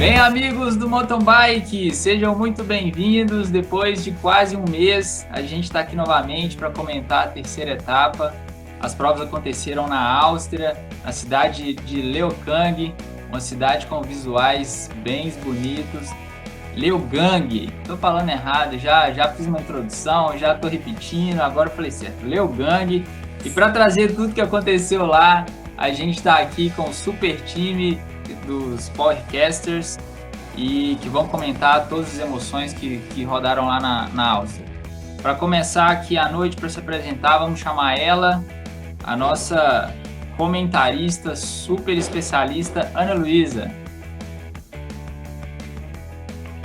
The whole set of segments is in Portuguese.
Bem, amigos do Mountain Bike, sejam muito bem-vindos. Depois de quase um mês, a gente está aqui novamente para comentar a terceira etapa. As provas aconteceram na Áustria, na cidade de Leogang, uma cidade com visuais bem bonitos. Leogang, estou falando errado, já fiz uma introdução, já estou repetindo, agora eu falei certo, Leogang. E para trazer tudo que aconteceu lá, a gente está aqui com o super time dos Powercasters e que vão comentar todas as emoções que rodaram lá na Áustria. Para começar aqui a noite, para se apresentar, vamos chamar ela, a nossa comentarista super especialista, Ana Luísa.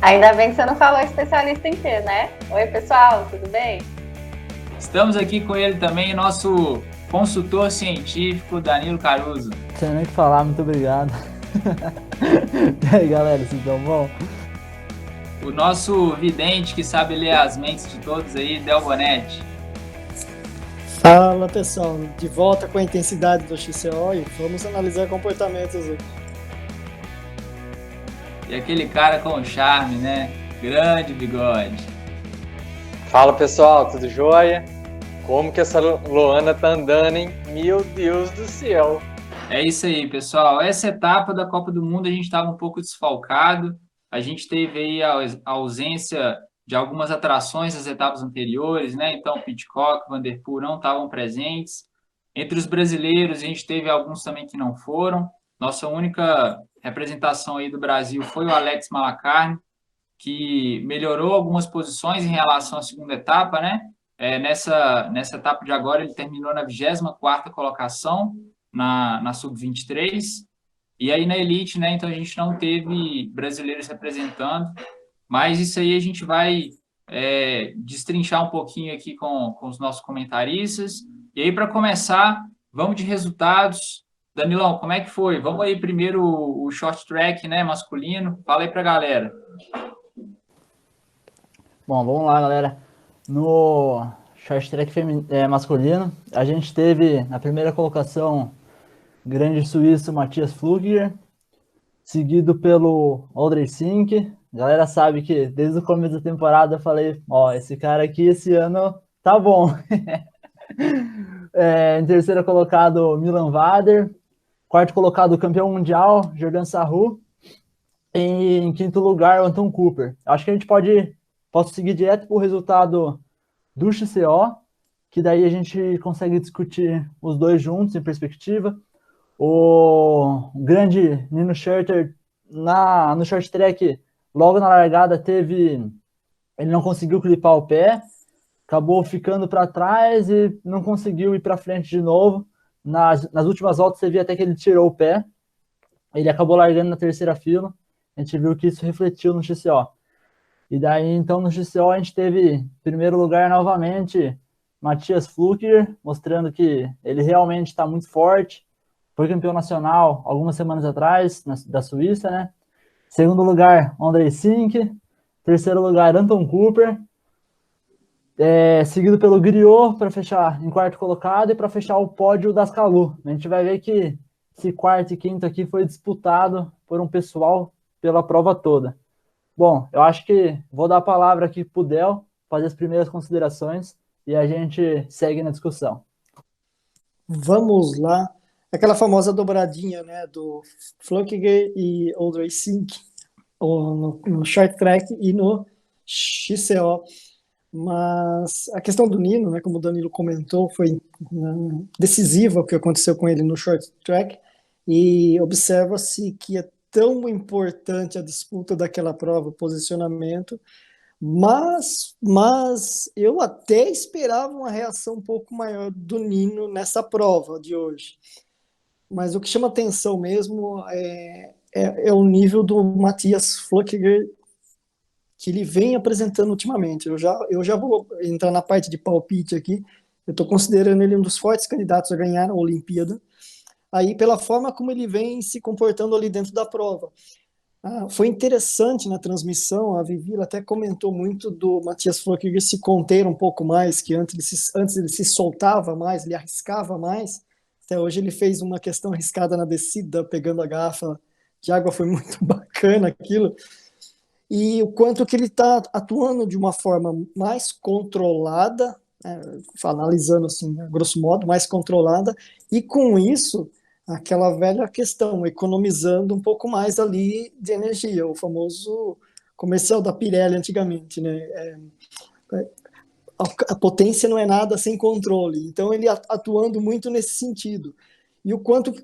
Ainda bem que você não falou especialista em quê, né? Oi, pessoal, tudo bem? Estamos aqui com ele também, nosso consultor científico, Danilo Caruso. Não sei nem o que falar, muito obrigado. E aí, galera, vocês estão bom? O nosso vidente que sabe ler as mentes de todos aí, Del Bonetti. Fala, pessoal, de volta com a intensidade do XCO e vamos analisar comportamentos aqui. E aquele cara com charme, né? Grande bigode. Fala, pessoal, tudo jóia? Como que essa Loana tá andando, hein? Meu Deus do céu! É isso aí, pessoal. Essa etapa da Copa do Mundo a gente estava um pouco desfalcado. A gente teve aí a ausência de algumas atrações das etapas anteriores, né? Então, Pidcock, Van Der Poel não estavam presentes. Entre os brasileiros, a gente teve alguns também que não foram. Nossa única representação aí do Brasil foi o Alex Malacarne, que melhorou algumas posições em relação à segunda etapa, né? Nessa etapa de agora, ele terminou na 24ª colocação, na Sub-23, e aí na Elite, né, então a gente não teve brasileiros representando, mas isso aí a gente vai destrinchar um pouquinho aqui com os nossos comentaristas, e aí para começar, vamos de resultados. Danilão, como é que foi? Vamos aí primeiro o short track, né, masculino, fala aí para a galera. Bom, vamos lá, galera. No short track masculino, a gente teve na primeira colocação grande suíço Matthias Flügger, seguido pelo Aldrich Sink. A galera sabe que desde o começo da temporada eu falei, esse cara aqui esse ano tá bom. Em terceiro colocado, Milan Vader. Quarto colocado, campeão mundial, Jordan Sarru. E em quinto lugar, o Anton Cooper. Acho que a gente posso seguir direto para o resultado do XCO, que daí a gente consegue discutir os dois juntos em perspectiva. O grande Nino Schurter no short track, logo na largada, ele não conseguiu clipar o pé, acabou ficando para trás e não conseguiu ir para frente de novo. Nas últimas voltas você via até que ele tirou o pé, ele acabou largando na terceira fila, a gente viu que isso refletiu no XCO. E daí, então, no XCO a gente teve, em primeiro lugar, novamente, Matthias Flügger, mostrando que ele realmente está muito forte. Foi campeão nacional algumas semanas atrás, da Suíça, né? Segundo lugar, Aldrich Sink. Terceiro lugar, Anton Cooper. Seguido pelo Griot para fechar em quarto colocado e para fechar o pódio das Kalu. A gente vai ver que esse quarto e quinto aqui foi disputado por um pessoal pela prova toda. Bom, eu acho que vou dar a palavra aqui para o Del fazer as primeiras considerações e a gente segue na discussão. Vamos lá. Aquela famosa dobradinha, né, do Flügger e Aldrich Sink no short track e no XCO. Mas a questão do Nino, né, como o Danilo comentou, foi decisiva o que aconteceu com ele no short track, e observa-se que é tão importante a disputa daquela prova, o posicionamento, mas eu até esperava uma reação um pouco maior do Nino nessa prova de hoje. Mas o que chama atenção mesmo é o nível do Matthias Flügger que ele vem apresentando ultimamente. Eu já vou entrar na parte de palpite aqui. Eu estou considerando ele um dos fortes candidatos a ganhar a Olimpíada, aí pela forma como ele vem se comportando ali dentro da prova. Foi interessante na transmissão, a Vivi até comentou muito do Matthias Flügger se conter um pouco mais, que antes ele se soltava mais, ele arriscava mais. Até hoje ele fez uma questão arriscada na descida, pegando a garrafa de água, foi muito bacana. bacana aquilo. E o quanto que ele está atuando de uma forma mais controlada, analisando assim, a grosso modo, mais controlada, e com isso, aquela velha questão, economizando um pouco mais ali de energia, o famoso comercial da Pirelli antigamente, né? A potência não é nada sem controle, então ele atuando muito nesse sentido. E o quanto que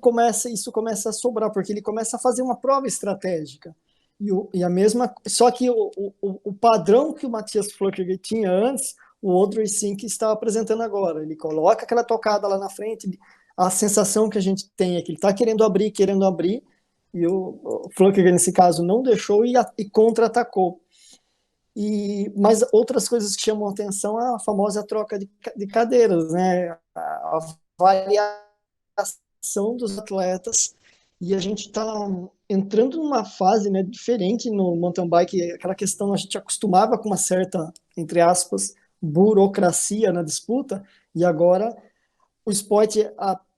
isso começa a sobrar, porque ele começa a fazer uma prova estratégica. E a mesma, só que o padrão que o Matthias Flöckerger tinha antes, o Audrey Sink está apresentando agora. Ele coloca aquela tocada lá na frente, a sensação que a gente tem é que ele está querendo abrir, e o Flöckerger, nesse caso, não deixou e contra-atacou. Mas outras coisas que chamam a atenção é a famosa troca de cadeiras, né? A variação dos atletas, e a gente está entrando numa fase, né, diferente no mountain bike, aquela questão, a gente acostumava com uma certa, entre aspas, burocracia na disputa, e agora o esporte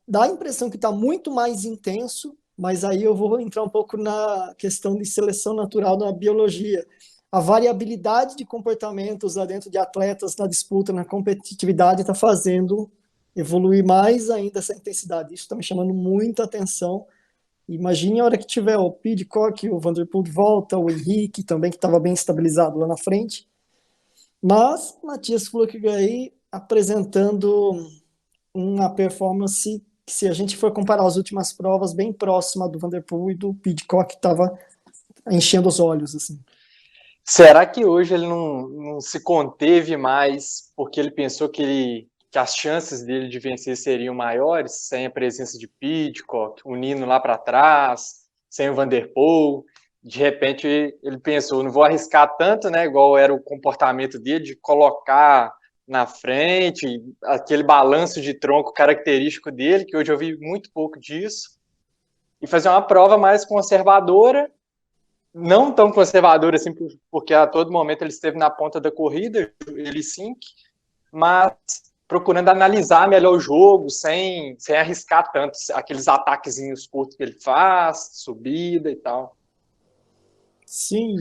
dá a impressão que está muito mais intenso, mas aí eu vou entrar um pouco na questão de seleção natural da biologia. A variabilidade de comportamentos lá dentro de atletas na disputa, na competitividade, está fazendo evoluir mais ainda essa intensidade. Isso está me chamando muita atenção. Imagine a hora que tiver o Pidcock, o Van der Poel de volta, o Henrique também, que estava bem estabilizado lá na frente. Mas Matthias Flöckerger aí apresentando uma performance que, se a gente for comparar as últimas provas, bem próxima do Van der Poel e do Pidcock, que estava enchendo os olhos, assim. Será que hoje ele não se conteve mais porque ele pensou que as chances dele de vencer seriam maiores sem a presença de Pidcock, o Nino lá para trás, sem o Van der Poel? De repente ele pensou, não vou arriscar tanto, né, igual era o comportamento dele, de colocar na frente, aquele balanço de tronco característico dele, que hoje eu vi muito pouco disso, e fazer uma prova mais conservadora, não tão conservadora assim, porque a todo momento ele esteve na ponta da corrida, ele sim, mas procurando analisar melhor o jogo, sem arriscar tanto aqueles ataquezinhos curtos que ele faz, subida e tal. Sim,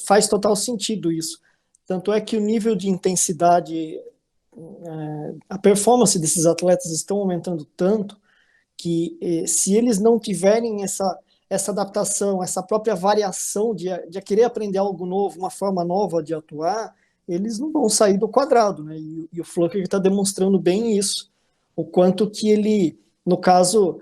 faz total sentido isso. Tanto é que o nível de intensidade, a performance desses atletas estão aumentando tanto que se eles não tiverem essa adaptação, essa própria variação de querer aprender algo novo, uma forma nova de atuar, eles não vão sair do quadrado, né? E o Flöckerger está demonstrando bem isso, o quanto que ele, no caso,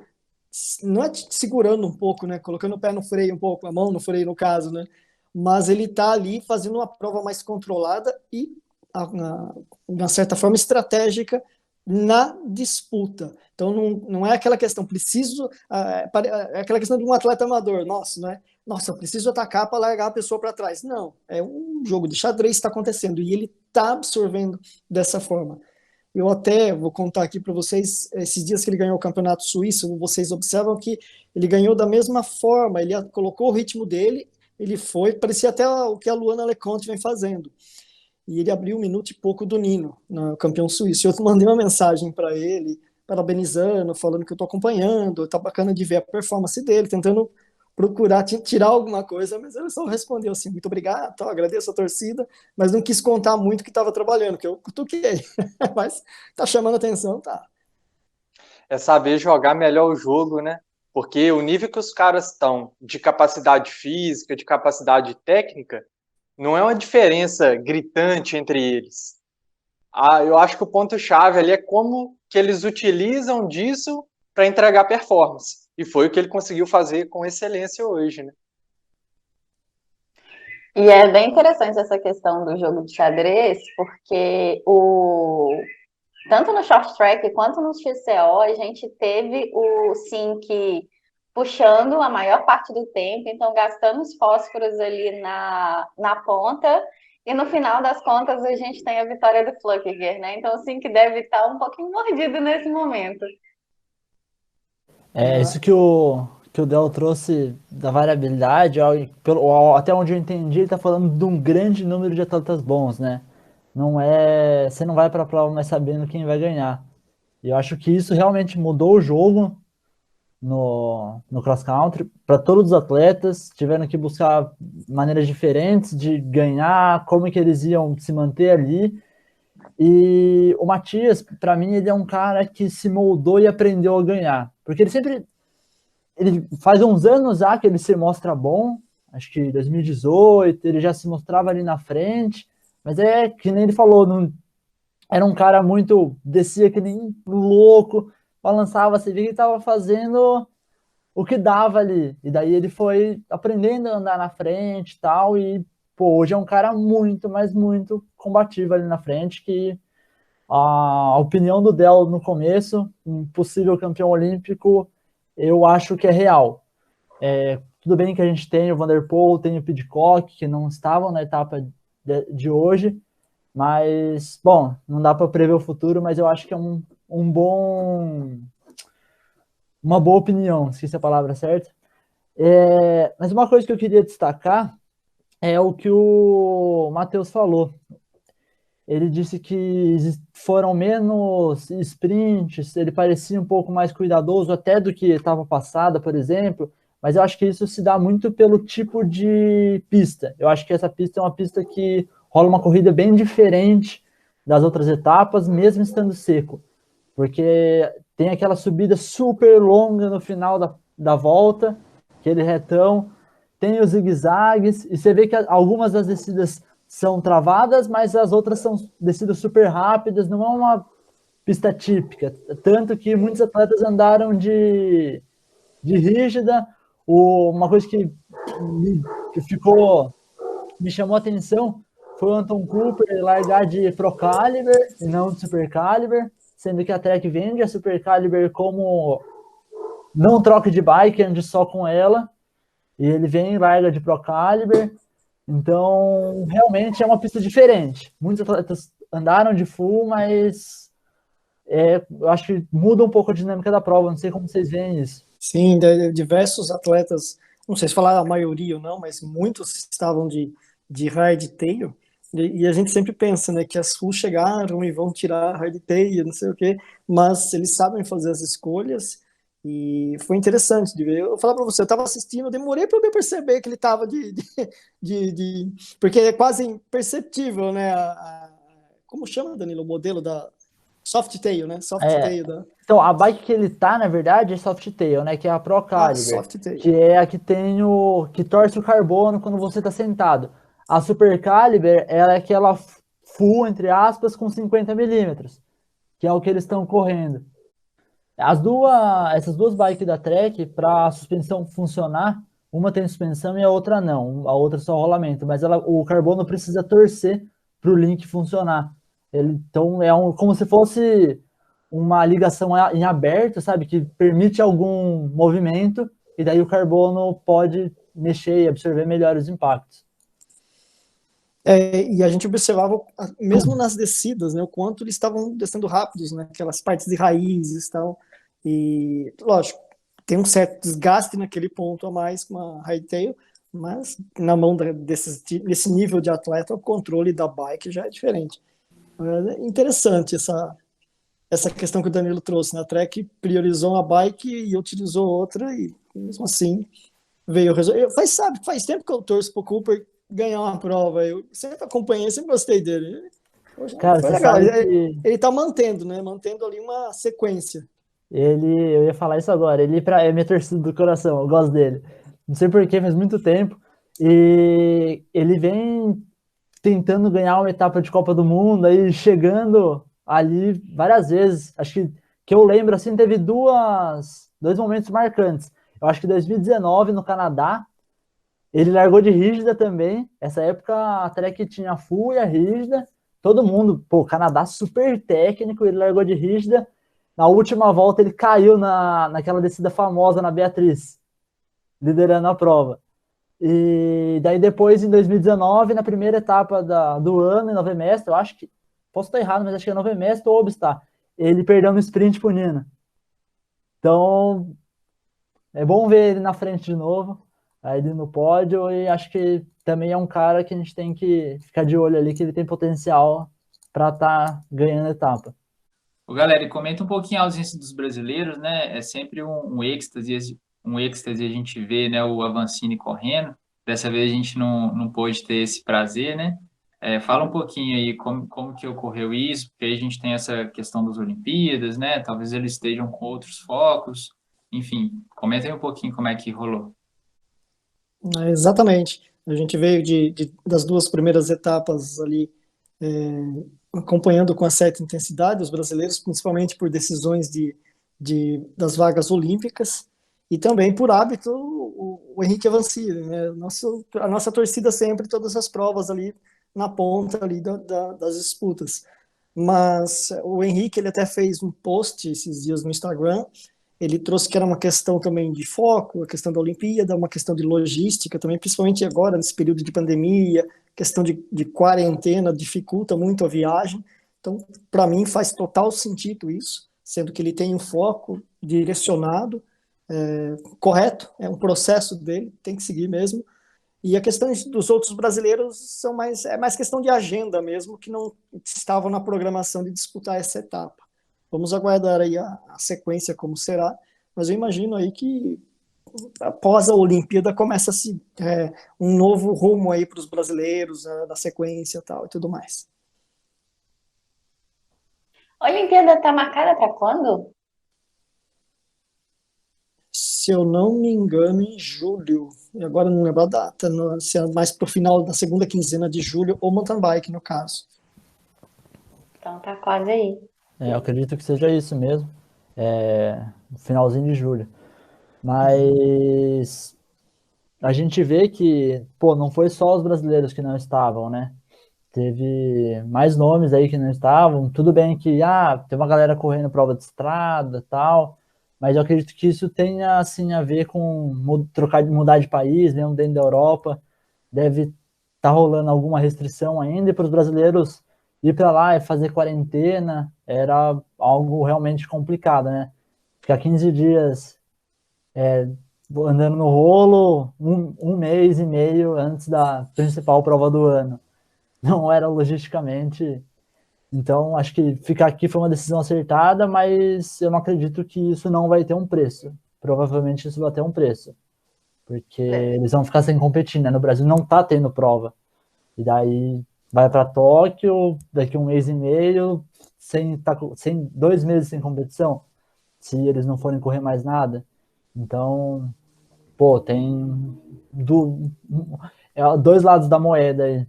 não é segurando um pouco, né? Colocando o pé no freio um pouco, a mão no freio no caso, né? Mas ele está ali fazendo uma prova mais controlada e, de uma certa forma, estratégica na disputa. Então não é aquela questão, é aquela questão de um atleta amador, eu preciso atacar para largar a pessoa para trás. Não, é um jogo de xadrez que está acontecendo e ele está absorvendo dessa forma. Eu até vou contar aqui para vocês, esses dias que ele ganhou o campeonato suíço, vocês observam que ele ganhou da mesma forma, ele colocou o ritmo dele, ele foi, parecia até o que a Luana Leconte vem fazendo. E ele abriu 1 minuto e pouco do Nino, no campeão suíço. Eu mandei uma mensagem para ele, parabenizando, falando que eu estou acompanhando, está bacana de ver a performance dele, tentando procurar tirar alguma coisa, mas ele só respondeu assim, muito obrigado, agradeço a torcida, mas não quis contar muito que estava trabalhando, que eu cutuquei, mas está chamando atenção, tá. É saber jogar melhor o jogo, né? Porque o nível que os caras estão de capacidade física, de capacidade técnica, não é uma diferença gritante entre eles. Eu acho que o ponto-chave ali é como que eles utilizam disso para entregar performance. E foi o que ele conseguiu fazer com excelência hoje, né? E é bem interessante essa questão do jogo de xadrez, porque tanto no short track quanto no XCO, a gente teve o Sink puxando a maior parte do tempo, então gastando os fósforos ali na ponta, e no final das contas a gente tem a vitória do Flöckerger, né? Então o Sink deve estar um pouquinho mordido nesse momento. Isso que o Del trouxe da variabilidade, até onde eu entendi, ele está falando de um grande número de atletas bons, né? Você não vai para a prova mais sabendo quem vai ganhar. E eu acho que isso realmente mudou o jogo. no cross country, para todos os atletas, tiveram que buscar maneiras diferentes de ganhar, como que eles iam se manter ali. E o Matias, para mim, ele é um cara que se moldou e aprendeu a ganhar, porque ele faz uns anos já que ele se mostra bom, acho que 2018, ele já se mostrava ali na frente, mas é que nem ele falou, não, era um cara muito, descia que nem louco, balançava, você via que ele estava fazendo o que dava ali. E daí ele foi aprendendo a andar na frente e tal, e pô, hoje é um cara muito, mas muito combativo ali na frente, que a opinião do Del no começo, um possível campeão olímpico, eu acho que é real. Tudo bem que a gente tem o Van der Poel, tem o Pidcock, que não estavam na etapa de hoje, mas, bom, não dá para prever o futuro, mas eu acho que é uma boa opinião, esqueci a palavra certa. Mas uma coisa que eu queria destacar é o que o Matheus falou. Ele disse que foram menos sprints, ele parecia um pouco mais cuidadoso até do que etapa passada, por exemplo, mas eu acho que isso se dá muito pelo tipo de pista. Eu acho que essa pista é uma pista que rola uma corrida bem diferente das outras etapas, mesmo estando seco, porque tem aquela subida super longa no final da volta, aquele retão, tem os zigue-zagues, e você vê que algumas das descidas são travadas, mas as outras são descidas super rápidas, não é uma pista típica, tanto que muitos atletas andaram de rígida. Uma coisa me chamou a atenção foi o Anton Cooper largar de Pro Caliber e não de Super Caliber, sendo que a Trek vende a Super Caliber como não troca de bike, ande só com ela, e ele vem e larga de Pro Caliber. Então, realmente é uma pista diferente. Muitos atletas andaram de full, mas eu acho que muda um pouco a dinâmica da prova. Não sei como vocês veem isso. Sim, diversos atletas, não sei se falar a maioria ou não, mas muitos estavam de hardtail, e a gente sempre pensa, né, que as full chegaram e vão tirar hardtail, não sei o quê, mas eles sabem fazer as escolhas, e foi interessante de ver. Eu vou falar para você, eu estava assistindo, eu demorei para eu perceber que ele estava porque é quase imperceptível, né, como chama, Danilo, o modelo da Softail, né, Softail da... Então, a bike que ele tá, na verdade, é Softail, né? Que é a Pro Caliber, que é a que tem que torce o carbono quando você tá sentado. A Super Caliber, ela é aquela full, entre aspas, com 50 milímetros, que é o que eles estão correndo. Essas duas bikes da Trek, para a suspensão funcionar, uma tem suspensão e a outra não. A outra é só rolamento, mas o carbono precisa torcer para o link funcionar. Então, como se fosse uma ligação em aberto, sabe? Que permite algum movimento, e daí o carbono pode mexer e absorver melhor os impactos. E a gente observava, mesmo nas descidas, né, o quanto eles estavam descendo rápidos, né, aquelas partes de raízes e tal. E, lógico, tem um certo desgaste naquele ponto a mais com a hardtail, mas na mão desse nível de atleta, o controle da bike já é diferente. É interessante essa questão que o Danilo trouxe, né? A Trek priorizou uma bike e utilizou outra, e mesmo assim veio o resultado. Faz tempo que eu torço pro Cooper ganhar uma prova. Eu sempre acompanhei, sempre gostei dele. Hoje Cara, foi você legal. sabe que Ele tá mantendo, né? Mantendo ali uma sequência. eu ia falar isso agora, é minha torcida do coração, eu gosto dele. Não sei porquê, faz muito tempo. E ele vem tentando ganhar uma etapa de Copa do Mundo, aí chegando ali várias vezes. Acho que eu lembro, assim, teve dois momentos marcantes. Eu acho que 2019, no Canadá, ele largou de rígida também. Essa época a Trek tinha full e a rígida. Todo mundo, pô, Canadá super técnico, ele largou de rígida. Na última volta ele caiu naquela descida famosa na Beatriz, liderando a prova. E daí depois, em 2019, na primeira etapa do ano, em Nova Mestre, eu acho que, posso estar errado, mas acho que é Nova Mestre ou Obstar, ele perdeu no sprint pro Nino. Então, é bom ver ele na frente de novo, aí ele no pódio, e acho que também é um cara que a gente tem que ficar de olho ali, que ele tem potencial para estar ganhando a etapa. Ô, galera, e comenta um pouquinho a ausência dos brasileiros, né? É sempre um êxtase a gente vê, né, o Avancini correndo. Dessa vez a gente não pôde ter esse prazer, né? Fala um pouquinho aí como que ocorreu isso, porque aí a gente tem essa questão das Olimpíadas, né? Talvez eles estejam com outros focos. Enfim, comenta aí um pouquinho como é que rolou. Exatamente. A gente veio das duas primeiras etapas ali, acompanhando com uma certa intensidade os brasileiros, principalmente por decisões das vagas olímpicas e também por hábito o Henrique Avancini, né? A nossa torcida sempre, todas as provas ali na ponta ali das disputas. Mas o Henrique, ele até fez um post esses dias no Instagram. Ele trouxe que era uma questão também de foco, a questão da Olimpíada, uma questão de logística também, principalmente agora, nesse período de pandemia, questão de quarentena, dificulta muito a viagem. Então, para mim, faz total sentido isso, sendo que ele tem um foco direcionado, correto, é um processo dele, tem que seguir mesmo. E a questão dos outros brasileiros é mais questão de agenda mesmo, que não estavam na programação de disputar essa etapa. Vamos aguardar aí a sequência como será, mas eu imagino aí que após a Olimpíada começa-se um novo rumo aí para os brasileiros, da sequência e tal e tudo mais. A Olimpíada está marcada para quando? Se eu não me engano, em julho. E agora não lembro a data, se é mais para o final da segunda quinzena de julho, ou mountain bike, no caso. Então tá quase aí. Eu acredito que seja isso mesmo. No finalzinho de julho. Mas a gente vê que, pô, não foi só os brasileiros que não estavam, né? Teve mais nomes aí que não estavam. Tudo bem que, tem uma galera correndo prova de estrada e tal, mas eu acredito que isso tenha, assim, a ver com mudar de país, mesmo dentro da Europa. Deve estar rolando alguma restrição ainda, e para os brasileiros ir para lá e fazer quarentena era algo realmente complicado, né? Ficar 15 dias andando no rolo, um mês e meio antes da principal prova do ano. Não era logisticamente. Então, acho que ficar aqui foi uma decisão acertada, mas eu não acredito que isso não vai ter um preço. Provavelmente isso vai ter um preço. Porque eles vão ficar sem competir, né? No Brasil não tá tendo prova. E daí vai para Tóquio, daqui um mês e meio, sem 2 meses sem competição, se eles não forem correr mais nada. Então, pô, tem dois lados da moeda aí.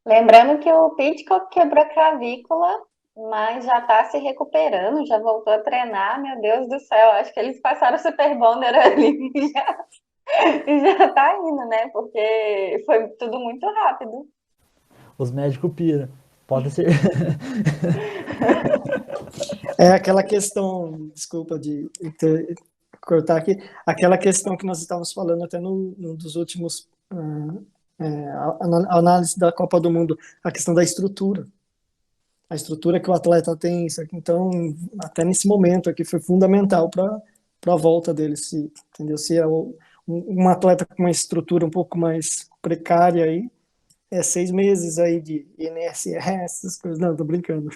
Lembrando que o Pidcock quebrou a clavícula, mas já está se recuperando, já voltou a treinar. Meu Deus do céu, acho que eles passaram o Super Bonder ali e já está indo, né? Porque foi tudo muito rápido. Os médicos piram. Pode ser. É aquela questão, desculpa de cortar aqui, aquela questão que nós estávamos falando até num dos últimos análise da Copa do Mundo, a questão da estrutura. A estrutura que o atleta tem, isso aqui, então, até nesse momento aqui foi fundamental para a volta dele, entendeu? Se é um atleta com uma estrutura um pouco mais precária aí, 6 meses aí de INSS, essas coisas. Não, tô brincando.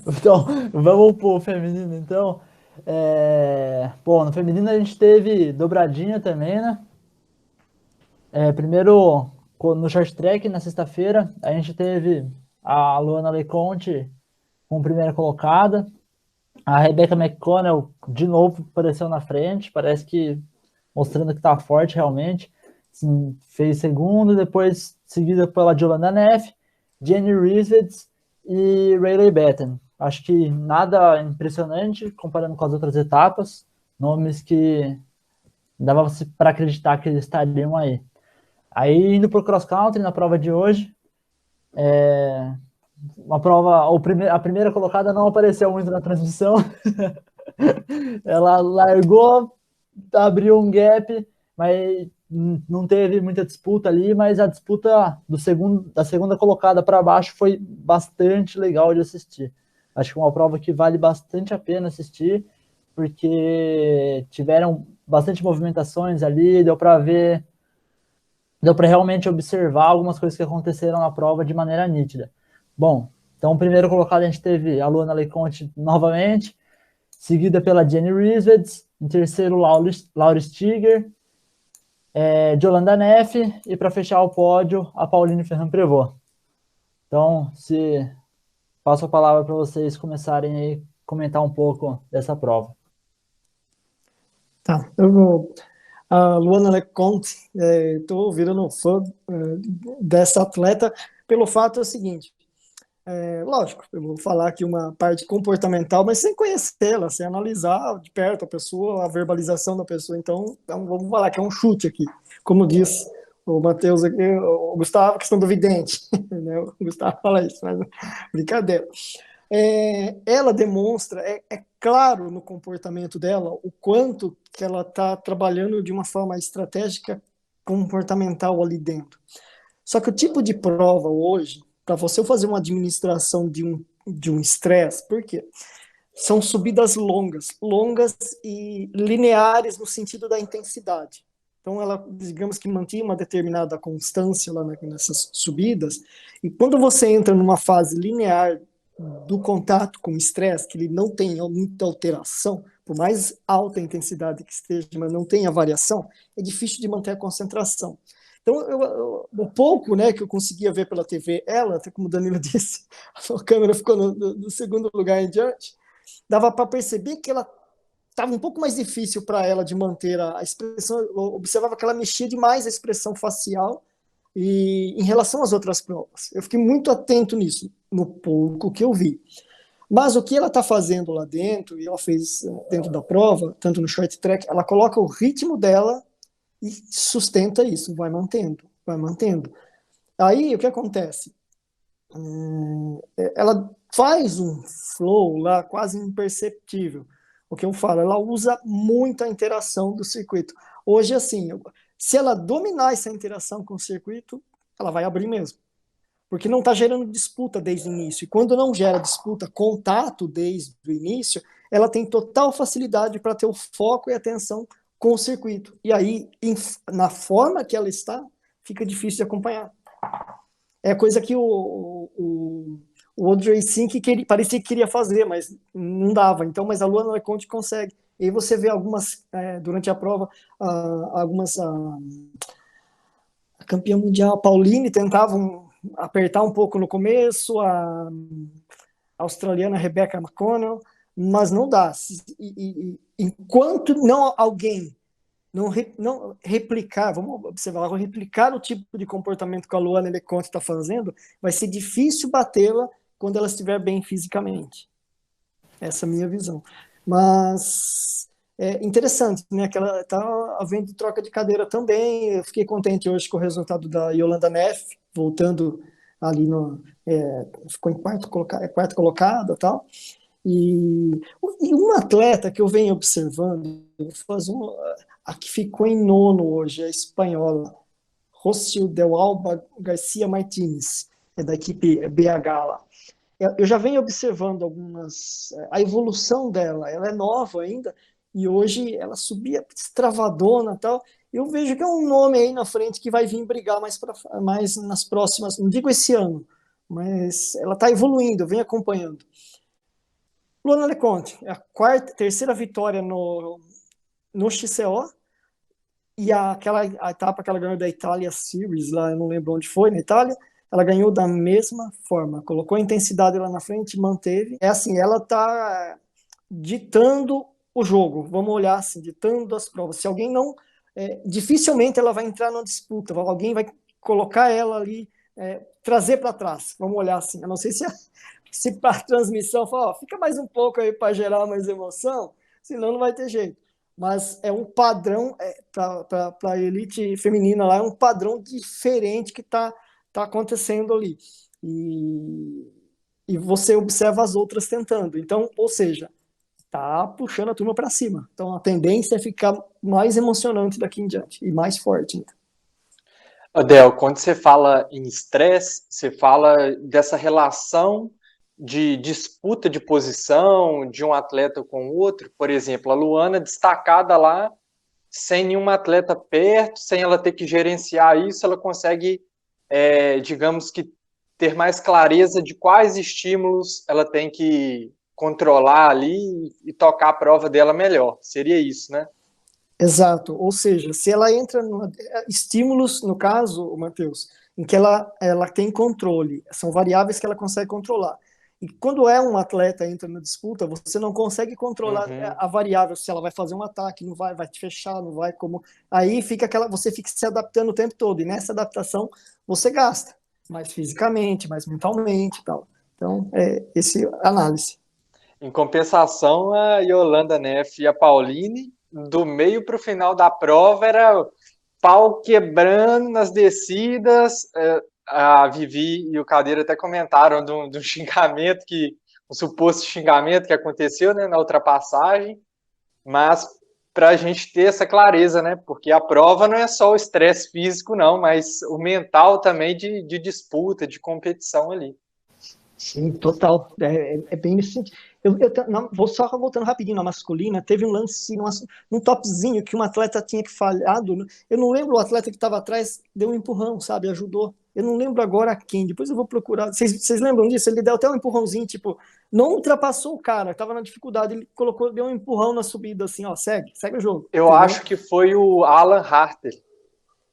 Então, vamos pro feminino, então. Bom, no feminino a gente teve dobradinha também, né? Primeiro, no short track, na sexta-feira, a gente teve a Luana Leconte com primeira colocada. A Rebecca McConnell, de novo, apareceu na frente, parece que mostrando que tá forte realmente. Sim, fez segundo, depois seguida pela Jolanda Neff, Jenny Rivets e Rayleigh Batten. Acho que nada impressionante comparando com as outras etapas, nomes que dava para acreditar que eles estariam aí. Aí indo para o cross country na prova de hoje, uma prova, a primeira colocada não apareceu muito na transmissão. Ela largou, abriu um gap, mas não teve muita disputa ali, mas a disputa da segunda colocada para baixo foi bastante legal de assistir. Acho que é uma prova que vale bastante a pena assistir, porque tiveram bastante movimentações ali, deu para realmente observar algumas coisas que aconteceram na prova de maneira nítida. Bom, então, o primeiro colocado a gente teve a Luana Leconte novamente, seguida pela Jenny Rissveds, em terceiro, Laura Stiger, Yolanda Neff, e para fechar o pódio, a Pauline Ferrand-Prévot. Então, passo a palavra para vocês começarem aí a comentar um pouco dessa prova. Tá, eu vou. A Luana Leconte, estou virando fã dessa atleta pelo fato é o seguinte. Lógico, eu vou falar aqui uma parte comportamental, mas sem conhecê-la, sem analisar de perto a pessoa, a verbalização da pessoa. Então vamos falar que é um chute aqui, como diz o Matheus aqui, o Gustavo, questão do vidente, né? O Gustavo fala isso, mas brincadeira. Ela demonstra, claro no comportamento dela, o quanto que ela está trabalhando de uma forma estratégica comportamental ali dentro. Só que o tipo de prova hoje, para você fazer uma administração de um estresse, por quê? São subidas longas e lineares no sentido da intensidade. Então, ela, digamos que mantinha uma determinada constância lá nessas subidas, e quando você entra numa fase linear do contato com o estresse, que ele não tem muita alteração, por mais alta intensidade que esteja, mas não tem a variação, é difícil de manter a concentração. Então, o pouco, né, que eu conseguia ver pela TV, ela, até como o Danilo disse, a câmera ficou no segundo lugar em diante, dava para perceber que ela estava um pouco mais difícil para ela de manter a expressão. Eu observava que ela mexia demais a expressão facial e em relação às outras provas. Eu fiquei muito atento nisso, no pouco que eu vi. Mas o que ela está fazendo lá dentro, e ela fez dentro da prova, tanto no short track, ela coloca o ritmo dela e sustenta isso, vai mantendo, vai mantendo. Aí, o que acontece? Ela faz um flow lá quase imperceptível. O que eu falo, ela usa muita interação do circuito. Hoje, assim, se ela dominar essa interação com o circuito, ela vai abrir mesmo. Porque não está gerando disputa desde o início. E quando não gera disputa, contato desde o início, ela tem total facilidade para ter o foco e atenção com o circuito. E aí, na forma que ela está, fica difícil de acompanhar. É coisa que o Audrey Sink parecia que queria fazer, mas não dava. Então, mas a Luana Leconte consegue. E aí você vê algumas, durante a prova, algumas... A campeã mundial, a Pauline, tentavam apertar um pouco no começo, a australiana Rebecca McConnell, mas não dá. Enquanto não alguém não replicar, vamos observar, replicar o tipo de comportamento que a Luana Leconte está fazendo, vai ser difícil batê-la quando ela estiver bem fisicamente. Essa é a minha visão. Mas é interessante, né? Que ela está havendo troca de cadeira também. Eu fiquei contente hoje com o resultado da Yolanda Neff, voltando ali ficou em quarto colocada e tal. E uma atleta que eu venho observando, a que ficou em nono hoje, a espanhola, Rocio Del Alba Garcia Martínez, da equipe BH lá. Eu já venho observando a evolução dela, ela é nova ainda, e hoje ela subia estravadona e tal. Eu vejo que é um nome aí na frente que vai vir brigar mais nas próximas, não digo esse ano, mas ela está evoluindo, eu venho acompanhando. Luana Leconte, a terceira vitória no XCO, e a etapa que ela ganhou da Itália Series, lá eu não lembro onde foi, na Itália, ela ganhou da mesma forma, colocou a intensidade lá na frente, manteve. É assim, ela está ditando o jogo, vamos olhar assim, ditando as provas. Se alguém não, dificilmente ela vai entrar numa disputa, alguém vai colocar ela ali, trazer para trás, vamos olhar assim. Eu não sei se para a transmissão fala, fica mais um pouco aí para gerar mais emoção, senão não vai ter jeito. Mas é um padrão, para a elite feminina lá, é um padrão diferente que está acontecendo ali. E você observa as outras tentando. Então, ou seja, está puxando a turma para cima. Então, a tendência é ficar mais emocionante daqui em diante e mais forte. Adel, quando você fala em estresse, você fala dessa relação de disputa de posição de um atleta com o outro. Por exemplo, a Luana destacada lá, sem nenhum atleta perto, sem ela ter que gerenciar isso, ela consegue, digamos que, ter mais clareza de quais estímulos ela tem que controlar ali e tocar a prova dela melhor. Seria isso, né? Exato. Ou seja, se ela entra no estímulos, no caso, Matheus, em que ela tem controle, são variáveis que ela consegue controlar. E quando um atleta entra na disputa, você não consegue controlar a variável, se ela vai fazer um ataque, não vai te fechar, não vai como. Aí você fica se adaptando o tempo todo, e nessa adaptação você gasta, mais fisicamente, mais mentalmente e tal. Então, esse análise. Em compensação, a Yolanda Neff e a Pauline, do meio para o final da prova, era pau quebrando nas descidas. A Vivi e o Cadeira até comentaram do xingamento, um suposto xingamento que aconteceu, né, na ultrapassagem, mas para a gente ter essa clareza, né, porque a prova não é só o estresse físico, não, mas o mental também de disputa, de competição ali. Sim, total. É bem nesse sentido. Vou só voltando rapidinho na masculina. Teve um lance num topzinho que um atleta tinha que falhado. Eu não lembro, o atleta que estava atrás deu um empurrão, sabe? Ajudou. Eu não lembro agora quem. Depois eu vou procurar. Vocês lembram disso? Ele deu até um empurrãozinho, tipo, não ultrapassou o cara, estava na dificuldade. Ele deu um empurrão na subida, assim, ó, segue o jogo. Eu acho que foi o Alan Harter.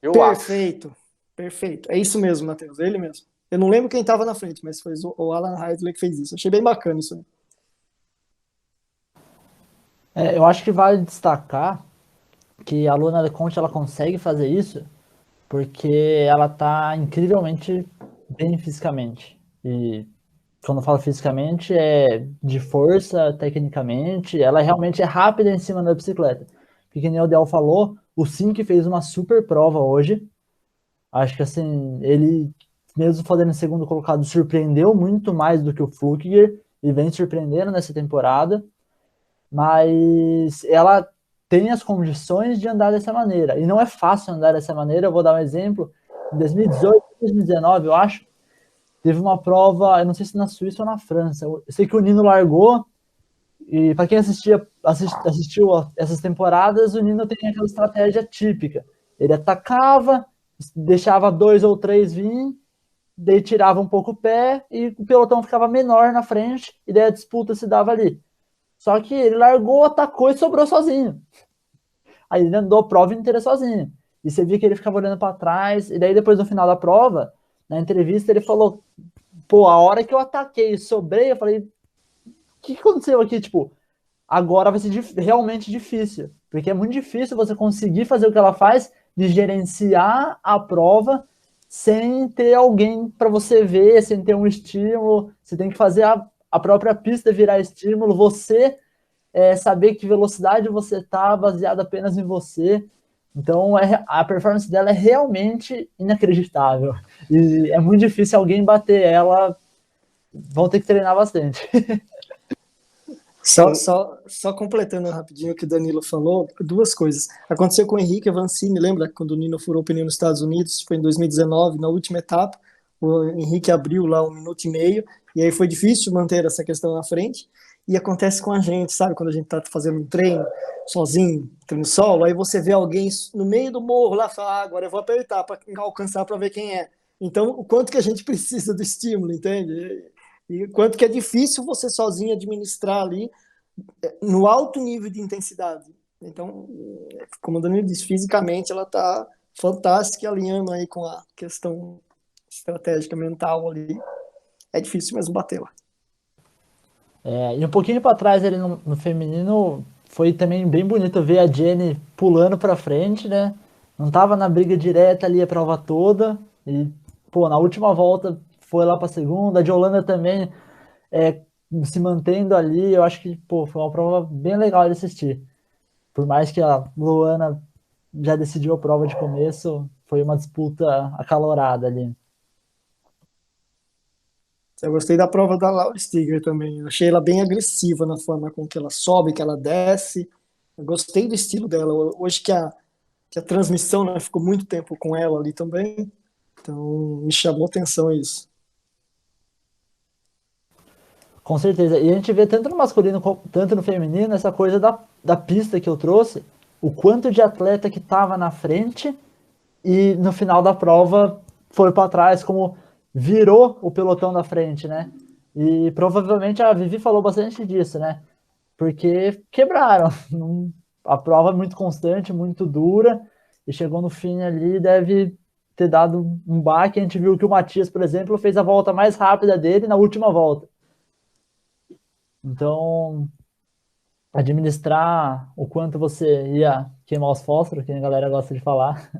Perfeito. É isso mesmo, Matheus. Ele mesmo. Eu não lembro quem estava na frente, mas foi o Alan Hartley que fez isso. Achei bem bacana isso aí. Eu acho que vale destacar que a Luana Leconte ela consegue fazer isso porque ela está incrivelmente bem fisicamente. E quando eu falo fisicamente, é de força, tecnicamente, ela realmente é rápida em cima da bicicleta. Porque, como o Del falou, o Sink fez uma super prova hoje. Acho que, assim, ele, mesmo fazendo segundo colocado, surpreendeu muito mais do que o Flückiger, e vem surpreendendo nessa temporada. Mas ela tem as condições de andar dessa maneira. E não é fácil andar dessa maneira. Eu vou dar um exemplo. Em 2018, 2019, eu acho, teve uma prova, eu não sei se na Suíça ou na França. Eu sei que o Nino largou, e para quem assistiu essas temporadas, o Nino tem aquela estratégia típica. Ele atacava, deixava 2 ou 3 vir, daí tirava um pouco o pé e o pelotão ficava menor na frente, e daí a disputa se dava ali. Só que ele largou, atacou e sobrou sozinho. Aí ele andou a prova inteira sozinho. E você via que ele ficava olhando para trás, e daí depois no final da prova, na entrevista ele falou, pô, a hora que eu ataquei e sobrei, eu falei, o que aconteceu aqui? Tipo, agora vai ser realmente difícil, porque é muito difícil você conseguir fazer o que ela faz, de gerenciar a prova sem ter alguém para você ver, sem ter um estímulo. Você tem que fazer a própria pista virar estímulo, você saber que velocidade você está baseado apenas em você. Então a performance dela é realmente inacreditável. E é muito difícil alguém bater ela. Vão ter que treinar bastante. Só completando rapidinho o que o Danilo falou, 2 coisas. Aconteceu com o Henrique Avancini, lembra quando o Nino furou o pneu nos Estados Unidos? Foi em 2019, na última etapa. O Henrique abriu lá 1 minuto e meio, e aí foi difícil manter essa questão na frente. E acontece com a gente, sabe? Quando a gente tá fazendo um treino sozinho, treino solo, aí você vê alguém no meio do morro lá, fala, agora eu vou apertar para alcançar para ver quem é. Então, o quanto que a gente precisa do estímulo, entende? E o quanto que é difícil você sozinho administrar ali no alto nível de intensidade. Então, como o Danilo disse, fisicamente ela tá fantástica, alinhando aí com a questão estratégica mental ali. É difícil mesmo batê-la. E um pouquinho para trás ali no feminino, foi também bem bonito ver a Jenny pulando para frente, né? Não tava na briga direta ali a prova toda. E, pô, na última volta foi lá para segunda. A de Holanda também se mantendo ali. Eu acho que, pô, foi uma prova bem legal de assistir. Por mais que a Luana já decidiu a prova de começo, foi uma disputa acalorada ali. Eu gostei da prova da Laura Stiger também. Eu achei ela bem agressiva na forma com que ela sobe, que ela desce. Eu gostei do estilo dela. Hoje que a transmissão, né, ficou muito tempo com ela ali também. Então, me chamou atenção isso. Com certeza. E a gente vê tanto no masculino tanto no feminino essa coisa da pista que eu trouxe, o quanto de atleta que estava na frente e no final da prova foi para trás, como virou o pelotão da frente, né? E provavelmente a Vivi falou bastante disso, né? Porque quebraram. A prova é muito constante, muito dura, e chegou no fim ali, deve ter dado um baque. A gente viu que o Matias, por exemplo, fez a volta mais rápida dele na última volta. Então, administrar o quanto você ia queimar os fósforos, que a galera gosta de falar,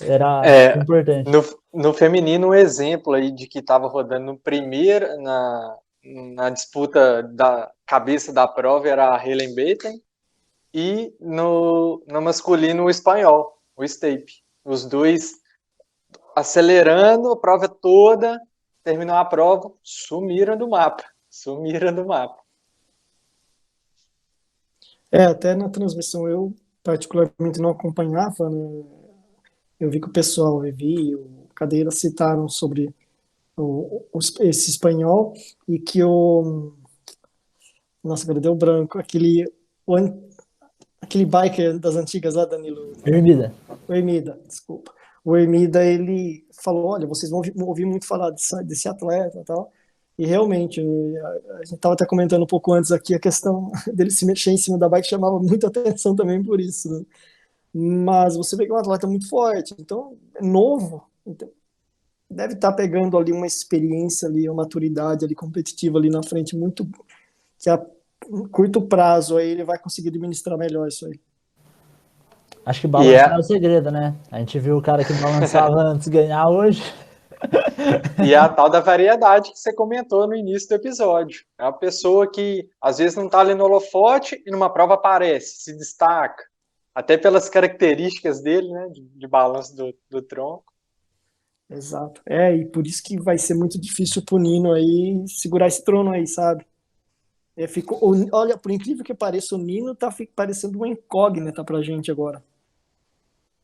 era importante. No feminino, um exemplo aí de que estava rodando no primeiro, na disputa da cabeça da prova era a Helen Baten, e no masculino o espanhol, o Stape. Os dois acelerando a prova toda, terminou a prova, sumiram do mapa. Até na transmissão eu particularmente não acompanhava, né? Eu vi que o pessoal, o Evi e o Cadeira citaram sobre esse espanhol e que nossa, agora deu branco, aquele biker das antigas lá, Danilo. O Hermida, desculpa. O Hermida, ele falou, olha, vocês vão ouvir muito falar desse atleta e tal. E realmente, a gente estava até comentando um pouco antes aqui, a questão dele se mexer em cima da bike chamava muita atenção também por isso, né? Mas você vê que é um atleta muito forte, então é novo, então, deve estar pegando ali uma experiência ali, uma maturidade ali competitiva ali na frente, muito que a curto prazo aí ele vai conseguir administrar melhor isso aí. Acho que balançar é o segredo, né? A gente viu o cara que balançava antes ganhar hoje. E é a tal da variedade que você comentou no início do episódio. É uma pessoa que às vezes não está ali no holofote e numa prova aparece, se destaca. Até pelas características dele, né? De balanço do tronco. Exato. E por isso que vai ser muito difícil pro Nino aí segurar esse trono aí, sabe? Olha, por incrível que pareça, o Nino tá parecendo uma incógnita pra gente agora.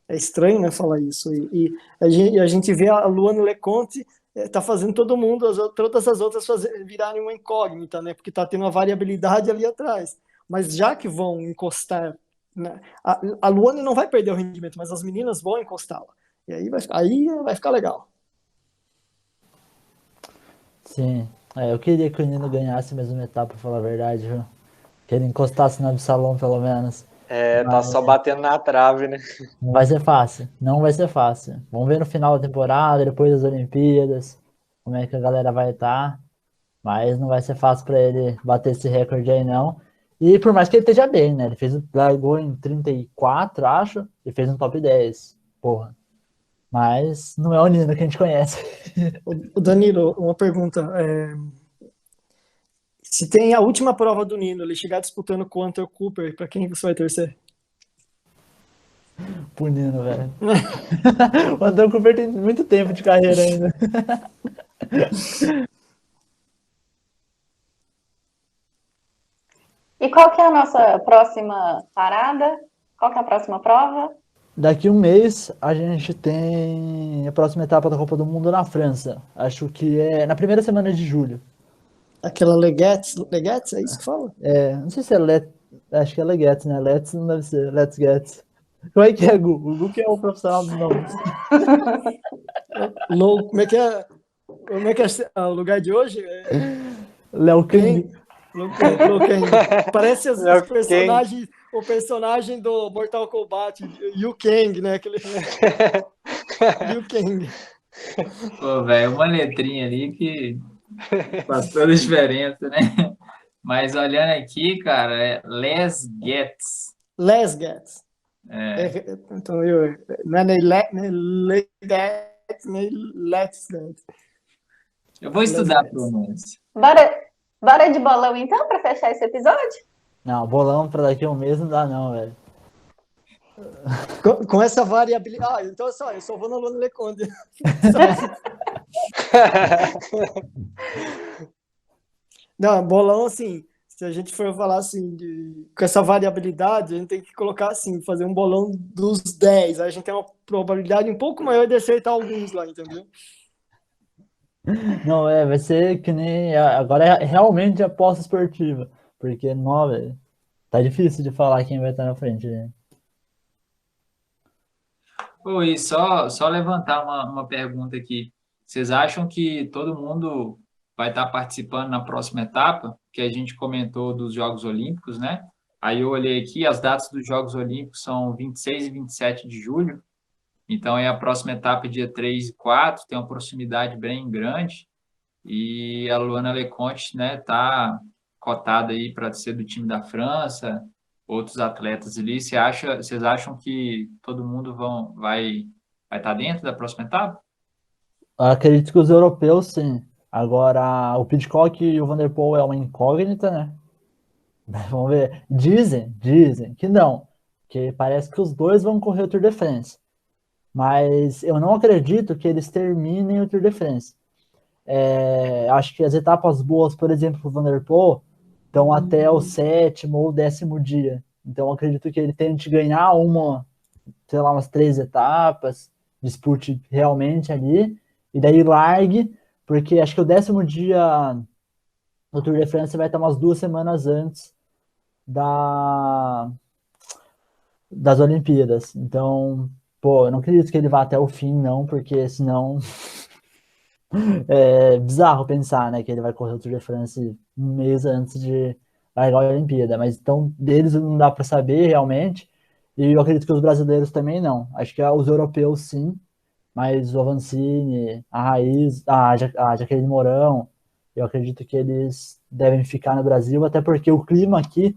É estranho, né, falar isso. E a gente vê a Luana Leconte tá fazendo todo mundo, todas as outras virarem uma incógnita, né? Porque tá tendo uma variabilidade ali atrás. Mas já que vão encostar, né, a Luana não vai perder o rendimento, mas as meninas vão encostá-la. E aí vai ficar legal. Sim. Eu queria que o Nino ganhasse a mesma etapa, pra falar a verdade, viu? Que ele encostasse na Absalom, pelo menos. Tá só batendo na trave, né? Não vai ser fácil. Não vai ser fácil. Vamos ver no final da temporada, depois das Olimpíadas, como é que a galera vai estar. Mas não vai ser fácil para ele bater esse recorde aí, não. E por mais que ele esteja bem, né? Ele largou em 34, acho, e fez um top 10. Porra. Mas não é o Nino que a gente conhece. O Danilo, uma pergunta. Se tem a última prova do Nino, ele chegar disputando com o Hunter Cooper, para quem você vai torcer? Pro Nino, velho. O Hunter Cooper tem muito tempo de carreira ainda. E qual que é a nossa próxima parada? Qual que é a próxima prova? Daqui um mês, a gente tem a próxima etapa da Copa do Mundo na França. Acho que é na primeira semana de julho. Aquela Legetz, é isso que fala? Não sei se é acho que é Legetz, né? Let's não deve ser, Let's Get. Como é que é, Gu? O Gu que é o profissional dos nomes. Como é que é? Como é que é o lugar de hoje? Léo Kang. Parece os personagens, o personagem do Mortal Kombat, Liu Kang, né? Liu Kang. Pô, velho, uma letrinha ali que faz toda a diferença, né? Mas olhando aqui, cara, é Les Getz. Les Getz. Então, não é nem Let's Getz. Eu vou estudar a pronúncia. Bora de bolão, então, para fechar esse episódio? Não, bolão pra daqui a um mês não dá, não, velho. Com essa variabilidade. Então, só, eu só vou na Luana Leconte. Não, bolão, assim, se a gente for falar assim, com essa variabilidade, a gente tem que colocar assim, fazer um bolão dos 10. Aí a gente tem uma probabilidade um pouco maior de acertar alguns lá, entendeu? Não, vai ser que nem. Agora é realmente aposta esportiva. Porque, não, velho. Tá difícil de falar quem vai estar na frente, né? Pô, e só levantar uma pergunta aqui. Vocês acham que todo mundo vai estar participando na próxima etapa, que a gente comentou dos Jogos Olímpicos, né? Aí eu olhei aqui, as datas dos Jogos Olímpicos são 26 e 27 de julho, então é a próxima etapa dia 3 e 4, tem uma proximidade bem grande, e a Luana Leconte, né, tá cotada aí para ser do time da França, outros atletas ali. Vocês acham que todo mundo vai estar dentro da próxima etapa? Acredito que os europeus, sim. Agora, o Pidcock e o Van der Poel é uma incógnita, né? Vamos ver. Dizem que não. Que parece que os dois vão correr o Tour de France. Mas eu não acredito que eles terminem o Tour de France. Acho que as etapas boas, por exemplo, o Van der Poel, estão até o 7º ou 10º dia. Então, eu acredito que ele tente ganhar sei lá, umas 3 etapas, dispute realmente ali, e daí largue, porque acho que o 10º dia no Tour de France vai estar umas 2 semanas antes da, das Olimpíadas. Então, pô, eu não acredito que ele vá até o fim, não, porque senão é bizarro pensar, né, que ele vai correr o Tour de France um mês antes de largar a Olimpíada. Mas então, deles não dá para saber realmente, e eu acredito que os brasileiros também não. Acho que os europeus sim, mas o Avancini, a Raiz, a Jaqueline Mourão, eu acredito que eles devem ficar no Brasil, até porque o clima aqui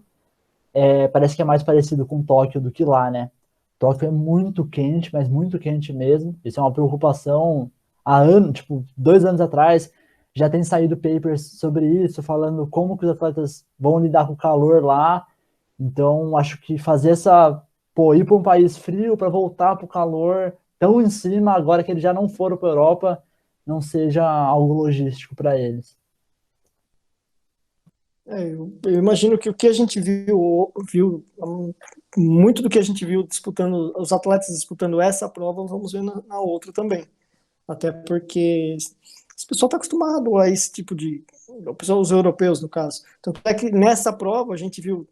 parece que é mais parecido com Tóquio do que lá, né? Tóquio é muito quente, mas muito quente mesmo. Isso é uma preocupação há anos, tipo, 2 anos atrás, já tem saído papers sobre isso, falando como que os atletas vão lidar com o calor lá. Então, acho que ir para um país frio para voltar para o calor tão em cima, agora que eles já não foram para a Europa, não seja algo logístico para eles. Eu imagino que o que a gente viu muito do que a gente viu disputando, os atletas disputando essa prova, vamos ver na outra também. Até porque esse pessoal está acostumado a esse tipo de. Os europeus, no caso. Tanto é que nessa prova a gente viu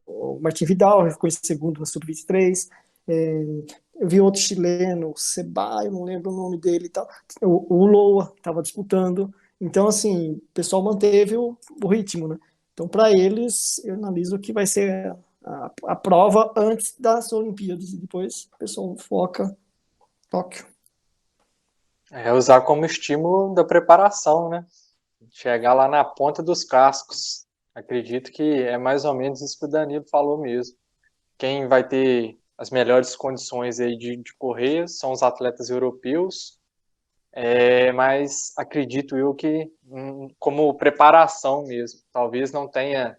o Martin Vidal ficou em segundo na Sub-23. Eu vi outro chileno, o Seba, eu não lembro o nome dele e tal. O Loa estava disputando. Então, assim, o pessoal manteve o ritmo, né? Então, para eles, eu analiso que vai ser a prova antes das Olimpíadas e depois o pessoal foca Tóquio. Usar como estímulo da preparação, né? Chegar lá na ponta dos cascos. Acredito que é mais ou menos isso que o Danilo falou mesmo. Quem vai ter as melhores condições aí de correr são os atletas europeus, mas acredito eu que como preparação mesmo. Talvez não tenha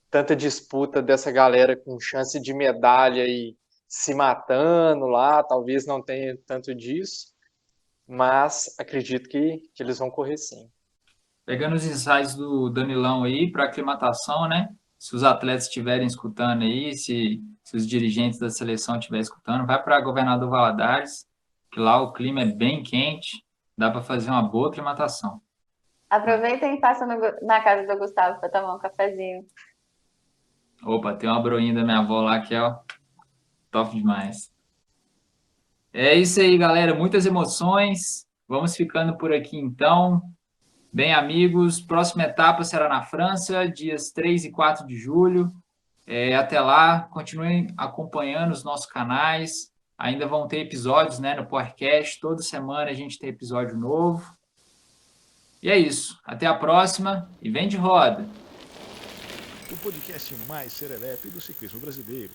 tanta disputa dessa galera com chance de medalha e se matando lá, talvez não tenha tanto disso, mas acredito que eles vão correr sim. Pegando os insights do Danilão aí para aclimatação, né? Se os atletas estiverem escutando aí, se os dirigentes da seleção estiverem escutando, vai para Governador Valadares, que lá o clima é bem quente, dá para fazer uma boa aclimatação. Aproveita e passa na casa do Gustavo para tomar um cafezinho. Opa, tem uma broinha da minha avó lá que é top demais. É isso aí, galera. Muitas emoções. Vamos ficando por aqui então. Bem, amigos, próxima etapa será na França, dias 3 e 4 de julho. Até lá, continuem acompanhando os nossos canais. Ainda vão ter episódios, né, no podcast. Toda semana a gente tem episódio novo. E é isso. Até a próxima e vem de roda! O podcast mais serelepe do ciclismo brasileiro.